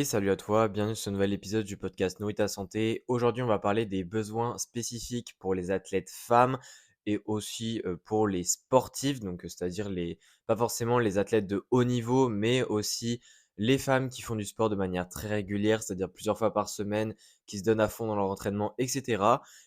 Salut à toi, bienvenue sur ce nouvel épisode du podcast Nourris ta santé. Aujourd'hui, on va parler des besoins spécifiques pour les athlètes femmes et aussi pour les sportifs, donc c'est-à-dire pas forcément les athlètes de haut niveau, mais aussi les femmes qui font du sport de manière très régulière, c'est-à-dire plusieurs fois par semaine, qui se donnent à fond dans leur entraînement, etc.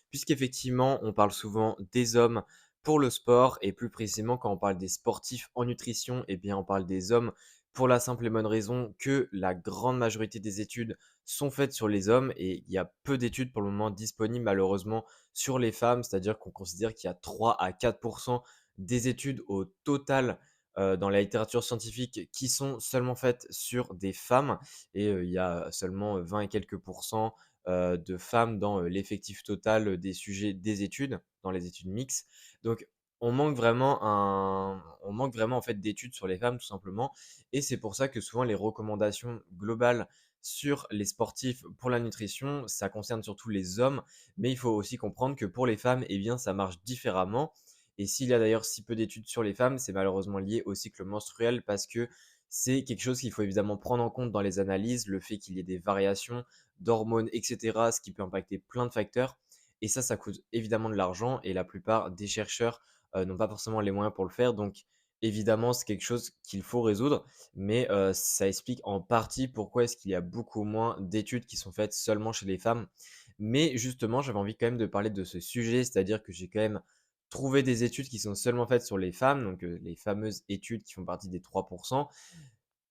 Puisqu'effectivement, on parle souvent des hommes pour le sport et plus précisément quand on parle des sportifs en nutrition, eh bien on parle des hommes pour la simple et bonne raison que la grande majorité des études sont faites sur les hommes et il y a peu d'études pour le moment disponibles malheureusement sur les femmes, c'est-à-dire qu'on considère qu'il y a 3 à 4 des études au total dans la littérature scientifique qui sont seulement faites sur des femmes et il y a seulement 20 et quelques pourcents de femmes dans l'effectif total des sujets des études, dans les études mixtes. Donc on manque vraiment en fait d'études sur les femmes tout simplement et c'est pour ça que souvent les recommandations globales sur les sportifs pour la nutrition, ça concerne surtout les hommes, mais il faut aussi comprendre que pour les femmes, eh bien, ça marche différemment. Et s'il y a d'ailleurs si peu d'études sur les femmes, c'est malheureusement lié au cycle menstruel parce que c'est quelque chose qu'il faut évidemment prendre en compte dans les analyses, le fait qu'il y ait des variations d'hormones, etc., ce qui peut impacter plein de facteurs. Et ça coûte évidemment de l'argent et la plupart des chercheurs n'ont pas forcément les moyens pour le faire. Donc, évidemment, c'est quelque chose qu'il faut résoudre, mais ça explique en partie pourquoi est-ce qu'il y a beaucoup moins d'études qui sont faites seulement chez les femmes. Mais justement, j'avais envie quand même de parler de ce sujet, c'est-à-dire que j'ai quand même trouvé des études qui sont seulement faites sur les femmes, donc les fameuses études qui font partie des 3%.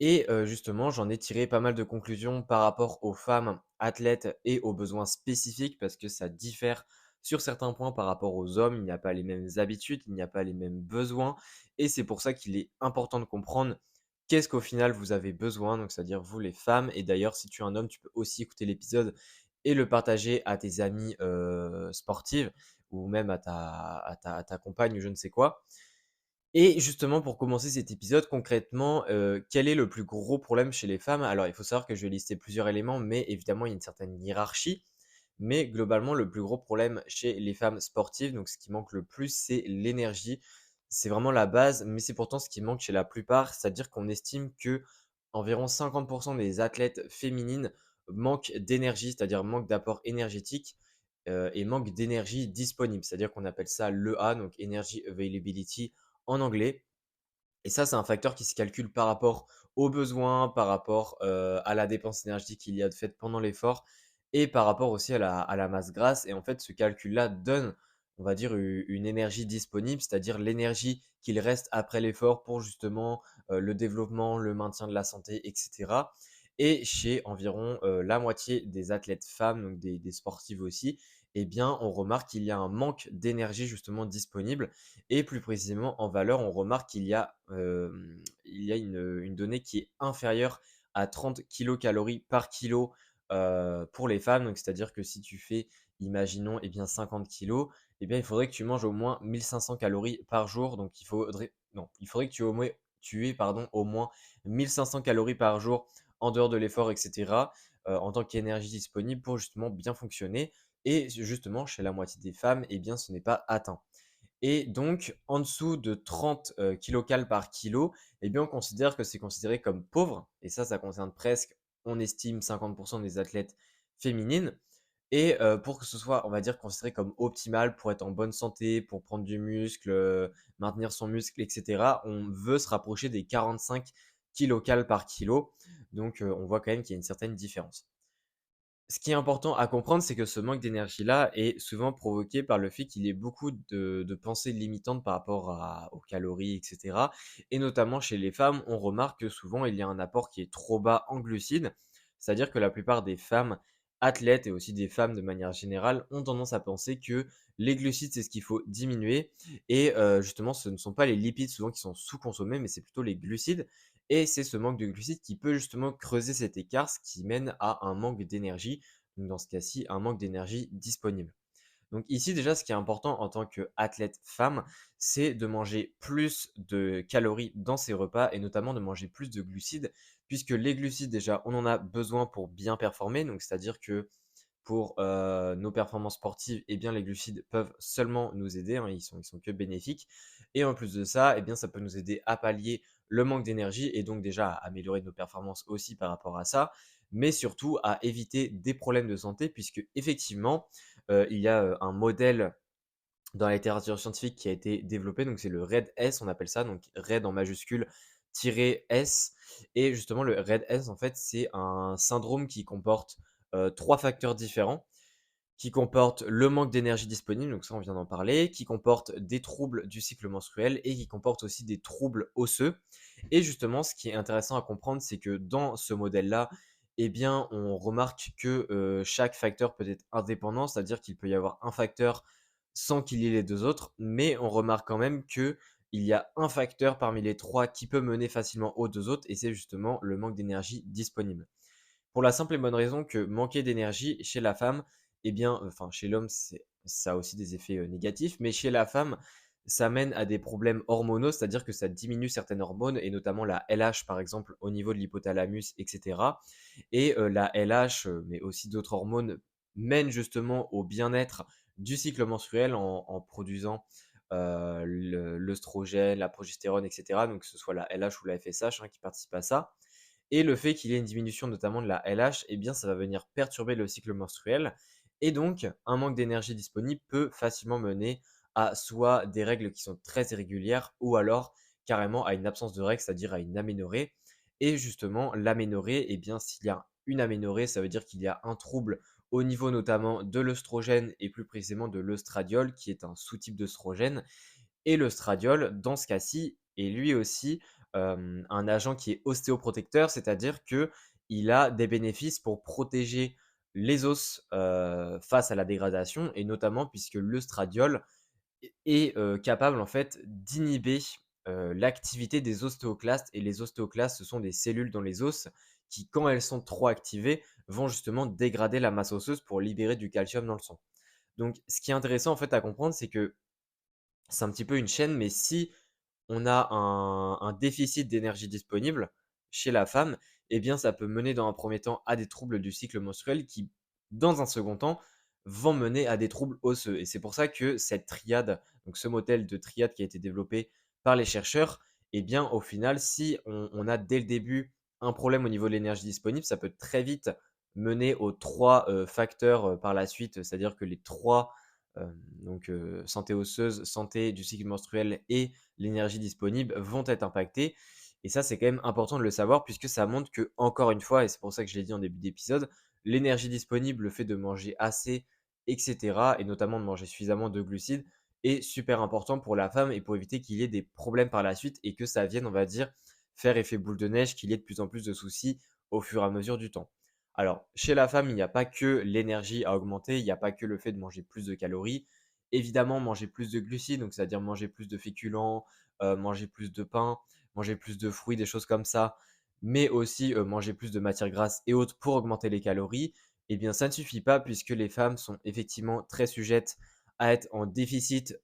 Et justement, j'en ai tiré pas mal de conclusions par rapport aux femmes athlètes et aux besoins spécifiques parce que ça diffère sur certains points par rapport aux hommes. Il n'y a pas les mêmes habitudes, il n'y a pas les mêmes besoins et c'est pour ça qu'il est important de comprendre qu'est-ce qu'au final vous avez besoin, donc c'est-à-dire vous les femmes. Et d'ailleurs, si tu es un homme, tu peux aussi écouter l'épisode et le partager à tes amies sportives ou même à ta compagne ou je ne sais quoi. Et justement, pour commencer cet épisode, concrètement, quel est le plus gros problème chez les femmes? Alors, il faut savoir que je vais lister plusieurs éléments, mais évidemment, il y a une certaine hiérarchie. Mais globalement, le plus gros problème chez les femmes sportives, donc ce qui manque le plus, c'est l'énergie. C'est vraiment la base, mais c'est pourtant ce qui manque chez la plupart. C'est-à-dire qu'on estime que environ 50 des athlètes féminines manquent d'énergie, c'est-à-dire manquent d'apport énergétique et manquent d'énergie disponible. C'est-à-dire qu'on appelle ça l'EA, donc Energy Availability en anglais. Et ça, c'est un facteur qui se calcule par rapport aux besoins, par rapport à la dépense énergétique qu'il y a de fait pendant l'effort et par rapport aussi à la masse grasse. Et en fait, ce calcul-là donne, on va dire, une énergie disponible, c'est-à-dire l'énergie qu'il reste après l'effort pour justement le développement, le maintien de la santé, etc. Et chez environ la moitié des athlètes femmes, donc des sportives aussi, eh bien, on remarque qu'il y a un manque d'énergie justement disponible et plus précisément en valeur, on remarque qu'il y a une donnée qui est inférieure à 30 kilocalories par kilo pour les femmes. Donc, c'est-à-dire que si tu fais, imaginons, eh bien 50 kilos, eh bien, il faudrait que tu manges au moins 1500 calories par jour. Donc, il faudrait que tu aies pardon, au moins 1500 calories par jour en dehors de l'effort, etc., en tant qu'énergie disponible pour justement bien fonctionner. Et justement, chez la moitié des femmes, eh bien, ce n'est pas atteint. Et donc, en dessous de 30 kilocales par kilo, eh bien, on considère que c'est considéré comme pauvre. Et ça concerne presque, on estime, 50 des athlètes féminines. Et pour que ce soit, on va dire, considéré comme optimal pour être en bonne santé, pour prendre du muscle, maintenir son muscle, etc., on veut se rapprocher des 45 kilocales par kilo. Donc, on voit quand même qu'il y a une certaine différence. Ce qui est important à comprendre, c'est que ce manque d'énergie-là est souvent provoqué par le fait qu'il y ait beaucoup de pensées limitantes par rapport aux calories, etc. Et notamment chez les femmes, on remarque que souvent il y a un apport qui est trop bas en glucides. C'est-à-dire que la plupart des femmes athlètes et aussi des femmes de manière générale ont tendance à penser que les glucides, c'est ce qu'il faut diminuer. Et justement, ce ne sont pas les lipides souvent qui sont sous-consommés, mais c'est plutôt les glucides. Et c'est ce manque de glucides qui peut justement creuser cet écart, ce qui mène à un manque d'énergie, donc dans ce cas-ci, un manque d'énergie disponible. Donc ici déjà, ce qui est important en tant qu'athlète femme, c'est de manger plus de calories dans ses repas et notamment de manger plus de glucides, puisque les glucides déjà, on en a besoin pour bien performer, donc c'est-à-dire que pour nos performances sportives, eh bien, les glucides peuvent seulement nous aider, hein, ils sont que bénéfiques. Et en plus de ça, eh bien, ça peut nous aider à pallier le manque d'énergie et donc déjà à améliorer nos performances aussi par rapport à ça. mais surtout à éviter des problèmes de santé puisque effectivement, il y a, un modèle dans la littérature scientifique qui a été développé, donc c'est le RED-S, on appelle ça, donc RED en majuscule tiret S. Et justement, le RED-S, en fait, c'est un syndrome qui comporte 3 facteurs différents, qui comporte le manque d'énergie disponible, donc ça on vient d'en parler, qui comporte des troubles du cycle menstruel et qui comporte aussi des troubles osseux. Et justement, ce qui est intéressant à comprendre, c'est que dans ce modèle-là, eh bien, on remarque que chaque facteur peut être indépendant, c'est-à-dire qu'il peut y avoir un facteur sans qu'il y ait les deux autres, mais on remarque quand même que il y a un facteur parmi les trois qui peut mener facilement aux deux autres, et c'est justement le manque d'énergie disponible. Pour la simple et bonne raison que manquer d'énergie chez la femme, eh bien, enfin chez l'homme, ça a aussi des effets négatifs, mais chez la femme, ça mène à des problèmes hormonaux, c'est-à-dire que ça diminue certaines hormones, et notamment la LH par exemple au niveau de l'hypothalamus, etc. Et la LH, mais aussi d'autres hormones, mènent justement au bien-être du cycle menstruel en produisant l'œstrogène, la progestérone, etc. Donc que ce soit la LH ou la FSH qui participent à ça. Et le fait qu'il y ait une diminution notamment de la LH, eh bien, ça va venir perturber le cycle menstruel. Et donc, un manque d'énergie disponible peut facilement mener à soit des règles qui sont très irrégulières ou alors carrément à une absence de règles, c'est-à-dire à une aménorrhée. Et justement, l'aménorrhée, eh bien, s'il y a une aménorrhée, ça veut dire qu'il y a un trouble au niveau notamment de l'œstrogène et plus précisément de l'œstradiol, qui est un sous-type d'œstrogène. Et le stradiol, dans ce cas-ci, est lui aussi un agent qui est ostéoprotecteur, c'est-à-dire qu'il a des bénéfices pour protéger les os face à la dégradation, et notamment puisque le stradiol est capable en fait d'inhiber l'activité des ostéoclastes. Et les ostéoclastes, ce sont des cellules dans les os qui, quand elles sont trop activées, vont justement dégrader la masse osseuse pour libérer du calcium dans le sang. Donc, ce qui est intéressant en fait à comprendre, c'est que c'est un petit peu une chaîne, mais si on a un déficit d'énergie disponible chez la femme, eh bien, ça peut mener dans un premier temps à des troubles du cycle menstruel qui, dans un second temps, vont mener à des troubles osseux. Et c'est pour ça que cette triade, donc ce modèle de triade qui a été développé par les chercheurs, eh bien, au final, si on a dès le début un problème au niveau de l'énergie disponible, ça peut très vite mener aux trois facteurs par la suite, c'est-à-dire que les trois, santé osseuse, santé du cycle menstruel et l'énergie disponible vont être impactées. Et ça, c'est quand même important de le savoir puisque ça montre que, encore une fois, et c'est pour ça que je l'ai dit en début d'épisode, l'énergie disponible, le fait de manger assez, etc., et notamment de manger suffisamment de glucides, est super important pour la femme et pour éviter qu'il y ait des problèmes par la suite et que ça vienne, on va dire, faire effet boule de neige, qu'il y ait de plus en plus de soucis au fur et à mesure du temps. Alors, chez la femme, il n'y a pas que l'énergie à augmenter, il n'y a pas que le fait de manger plus de calories. Évidemment, manger plus de glucides, donc c'est-à-dire manger plus de féculents, manger plus de pain, manger plus de fruits, des choses comme ça, mais aussi manger plus de matières grasses et autres pour augmenter les calories, eh bien ça ne suffit pas puisque les femmes sont effectivement très sujettes à être en déficit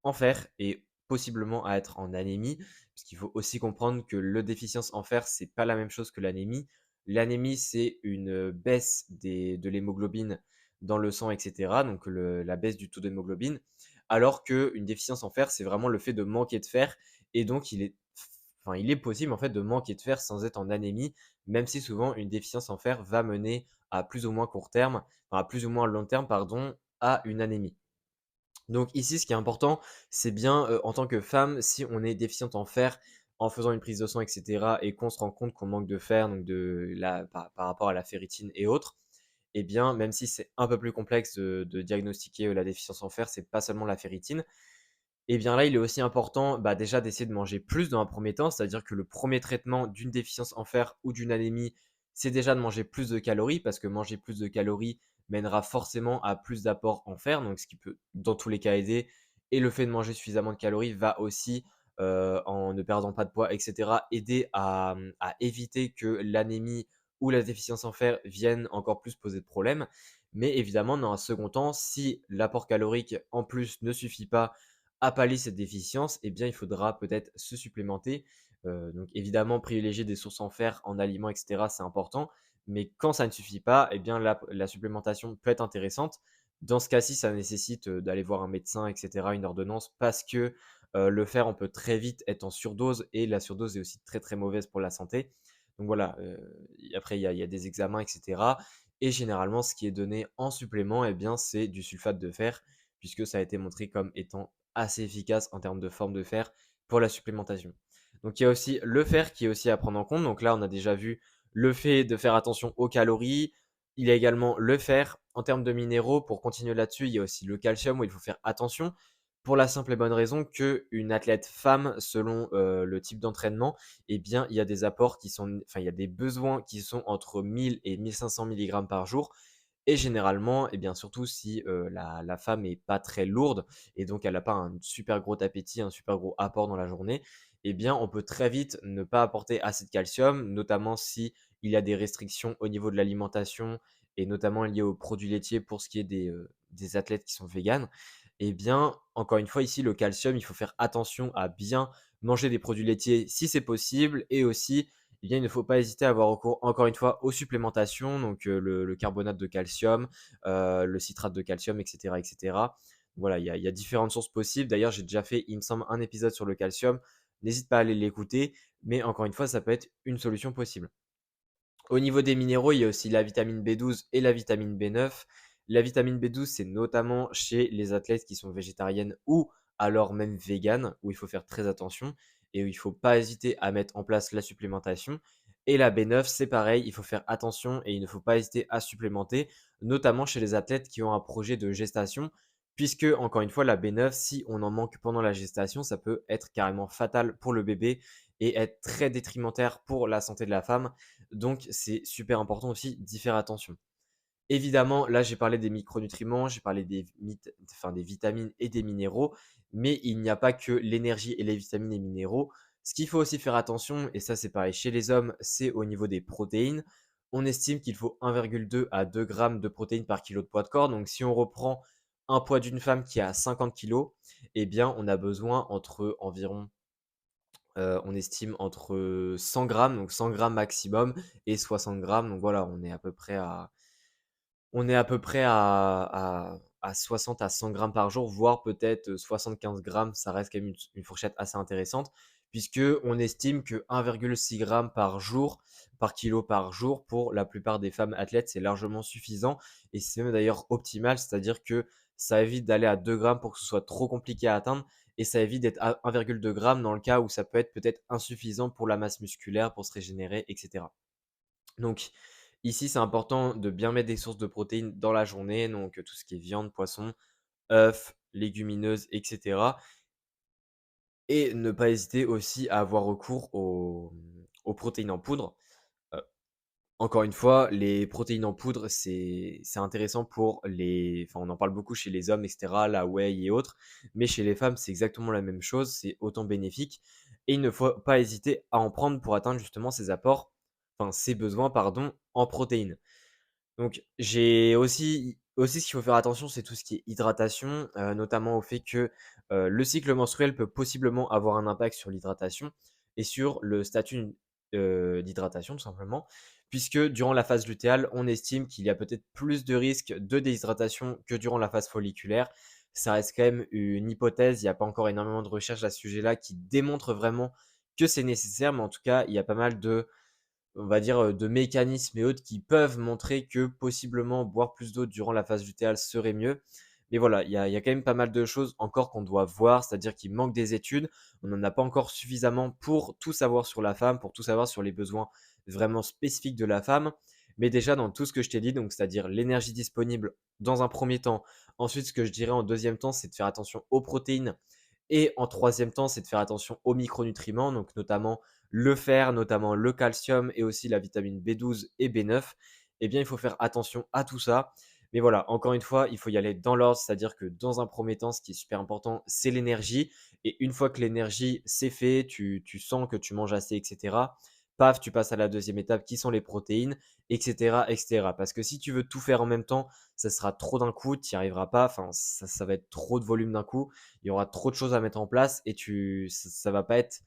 en fer et possiblement à être en anémie. Parce qu'il faut aussi comprendre que le déficience en fer, c'est pas la même chose que l'anémie. L'anémie, c'est une baisse de l'hémoglobine dans le sang, etc. Donc la baisse du taux d'hémoglobine. Alors qu'une déficience en fer, c'est vraiment le fait de manquer de fer. Et donc, il est possible en fait de manquer de fer sans être en anémie, même si souvent une déficience en fer va mener à plus ou moins court terme, enfin, à plus ou moins long terme, pardon, à une anémie. Donc ici, ce qui est important, c'est bien, en tant que femme, si on est déficiente en fer, en faisant une prise de sang et cetera et qu'on se rend compte qu'on manque de fer, donc par rapport à la ferritine et autres, eh bien, même si c'est un peu plus complexe de diagnostiquer, la déficience en fer, c'est pas seulement la ferritine. Et bien là, il est aussi important, bah, déjà d'essayer de manger plus dans un premier temps. C'est-à-dire que le premier traitement d'une déficience en fer ou d'une anémie, c'est déjà de manger plus de calories parce que manger plus de calories mènera forcément à plus d'apport en fer, donc ce qui peut dans tous les cas aider. Et le fait de manger suffisamment de calories va aussi, en ne perdant pas de poids et cetera, aider à éviter que l'anémie ou la déficience en fer viennent encore plus poser de problèmes. Mais évidemment, dans un second temps, si l'apport calorique en plus ne suffit pas à pallier cette déficience, eh bien, il faudra peut-être se supplémenter. Donc évidemment, privilégier des sources en fer, en aliments, et cetera, c'est important. Mais quand ça ne suffit pas, eh bien, la supplémentation peut être intéressante. Dans ce cas-ci, ça nécessite d'aller voir un médecin, et cetera, une ordonnance, parce que le fer, on peut très vite être en surdose et la surdose est aussi très très mauvaise pour la santé. Donc voilà, après il y a des examens et cetera et généralement ce qui est donné en supplément et bien, c'est du sulfate de fer puisque ça a été montré comme étant assez efficace en termes de forme de fer pour la supplémentation. Donc il y a aussi le fer qui est aussi à prendre en compte. Donc là, on a déjà vu le fait de faire attention aux calories. Il y a également le fer. En termes de minéraux, pour continuer là-dessus, il y a aussi le calcium où il faut faire attention pour la simple et bonne raison qu'une athlète femme, selon le type d'entraînement, eh bien, il y a des apports qui sont, enfin, il y a des besoins qui sont entre 1000 et 1500 milligrammes par jour. Et généralement, et bien surtout si la femme est pas très lourde et donc elle n'a pas un super gros appétit, un super gros apport dans la journée, eh bien on peut très vite ne pas apporter assez de calcium, notamment si il y a des restrictions au niveau de l'alimentation et notamment liées aux produits laitiers pour ce qui est des athlètes qui sont véganes. Eh bien, encore une fois, ici, le calcium, il faut faire attention à bien manger des produits laitiers si c'est possible et aussi eh bien, il ne faut pas hésiter à avoir recours, encore une fois, aux supplémentations, donc le carbonate de calcium, le citrate de calcium, etc. etc. Voilà, il y a différentes sources possibles. D'ailleurs, j'ai déjà fait, il me semble, un épisode sur le calcium. N'hésite pas à aller l'écouter, mais encore une fois, ça peut être une solution possible. Au niveau des minéraux, il y a aussi la vitamine B12 et la vitamine B9. La vitamine B12, c'est notamment chez les athlètes qui sont végétariennes ou alors même véganes, où il faut faire très attention et où il ne faut pas hésiter à mettre en place la supplémentation. Et la B9, c'est pareil, il faut faire attention et il ne faut pas hésiter à supplémenter, notamment chez les athlètes qui ont un projet de gestation, puisque, encore une fois, la B9, si on en manque pendant la gestation, ça peut être carrément fatal pour le bébé et être très détrimentaire pour la santé de la femme. Donc, c'est super important aussi d'y faire attention. Évidemment, là, j'ai parlé des micronutriments, j'ai parlé enfin, des vitamines et des minéraux, mais il n'y a pas que l'énergie et les vitamines et minéraux. Ce qu'il faut aussi faire attention, et ça c'est pareil chez les hommes, c'est au niveau des protéines. On estime qu'il faut 1,2 à 2 grammes de protéines par kilo de poids de corps. Donc, si on reprend un poids d'une femme qui a 50 kilos, eh bien, on a besoin entre environ on estime entre 100 grammes, donc 100 grammes maximum et 60 grammes. Donc voilà, on est à peu près à 60 à 100 grammes par jour, voire peut-être 75 grammes. Ça reste quand même une fourchette assez intéressante, puisque on estime que 1,6 grammes par jour, par kilo par jour, pour la plupart des femmes athlètes, c'est largement suffisant. Et c'est même d'ailleurs optimal, c'est-à-dire que ça évite d'aller à 2 grammes pour que ce soit trop compliqué à atteindre. Et ça évite d'être à 1,2 grammes dans le cas où ça peut être peut-être insuffisant pour la masse musculaire, pour se régénérer, etc. Donc, ici, c'est important de bien mettre des sources de protéines dans la journée, donc tout ce qui est viande, poisson, œufs, légumineuses, etc. Et ne pas hésiter aussi à avoir recours aux protéines en poudre. Heu, Encore une fois, les protéines en poudre, c'est intéressant pour les enfin, on en parle beaucoup chez les hommes et cetera, la whey et autres, mais chez les femmes, c'est exactement la même chose, c'est autant bénéfique et il ne faut pas hésiter à en prendre pour atteindre justement ces apports, enfin, ces besoins, pardon, en protéines. Donc j'ai aussi ce qu'il faut faire attention, c'est tout ce qui est hydratation, notamment au fait que, le cycle menstruel peut possiblement avoir un impact sur l'hydratation et sur le statut, d'hydratation tout simplement. Puisque durant la phase lutéale, on estime qu'il y a peut-être plus de risques de déshydratation que durant la phase folliculaire. Ça reste quand même une hypothèse, il n'y a pas encore énormément de recherches à ce sujet-là qui démontrent vraiment que c'est nécessaire, mais en tout cas, il y a pas mal de on va dire, de mécanismes et autres qui peuvent montrer que possiblement boire plus d'eau durant la phase lutéale serait mieux. Mais voilà, il y a quand même pas mal de choses encore qu'on doit voir, c'est-à-dire qu'il manque des études. On n'en a pas encore suffisamment pour tout savoir sur la femme, pour tout savoir sur les besoins vraiment spécifiques de la femme. Mais déjà dans tout ce que je t'ai dit, donc c'est-à-dire l'énergie disponible dans un premier temps. Ensuite, ce que je dirais en deuxième temps, c'est de faire attention aux protéines et en troisième temps, c'est de faire attention aux micronutriments, donc notamment le fer, notamment le calcium et aussi la vitamine B12 et B9. Eh bien, il faut faire attention à tout ça. Mais voilà, encore une fois, il faut y aller dans l'ordre, c'est-à-dire que dans un premier temps, ce qui est super important, c'est l'énergie. Et une fois que l'énergie, c'est fait, tu sens que tu manges assez, etc. Paf, tu passes à la deuxième étape qui sont les protéines, etc., etc. Parce que si tu veux tout faire en même temps, ça sera trop d'un coup, tu n'y arriveras pas. Enfin, ça va être trop de volume d'un coup. Il y aura trop de choses à mettre en place et ça va pas être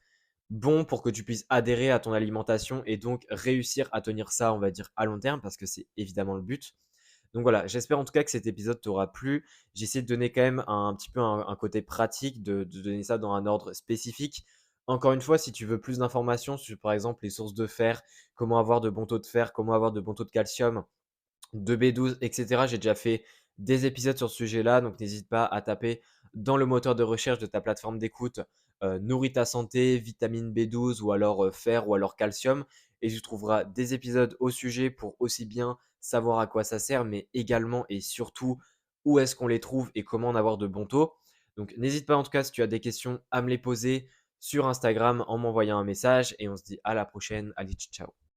bon pour que tu puisses adhérer à ton alimentation et donc réussir à tenir ça, on va dire, à long terme, parce que c'est évidemment le but. Donc voilà, j'espère en tout cas que cet épisode t'aura plu. J'ai essayé de donner quand même un petit peu un côté pratique, de donner ça dans un ordre spécifique. Encore une fois, si tu veux plus d'informations sur, par exemple, les sources de fer, comment avoir de bons taux de fer, comment avoir de bons taux de calcium, de B12, et cetera. J'ai déjà fait des épisodes sur ce sujet-là, donc n'hésite pas à taper dans le moteur de recherche de ta plateforme d'écoute, nourris ta santé, vitamine B12 ou alors, fer ou alors calcium et tu trouveras des épisodes au sujet pour aussi bien savoir à quoi ça sert, mais également et surtout où est-ce qu'on les trouve et comment en avoir de bons taux. Donc n'hésite pas en tout cas si tu as des questions à me les poser sur Instagram en m'envoyant un message et on se dit à la prochaine. Allez, ciao.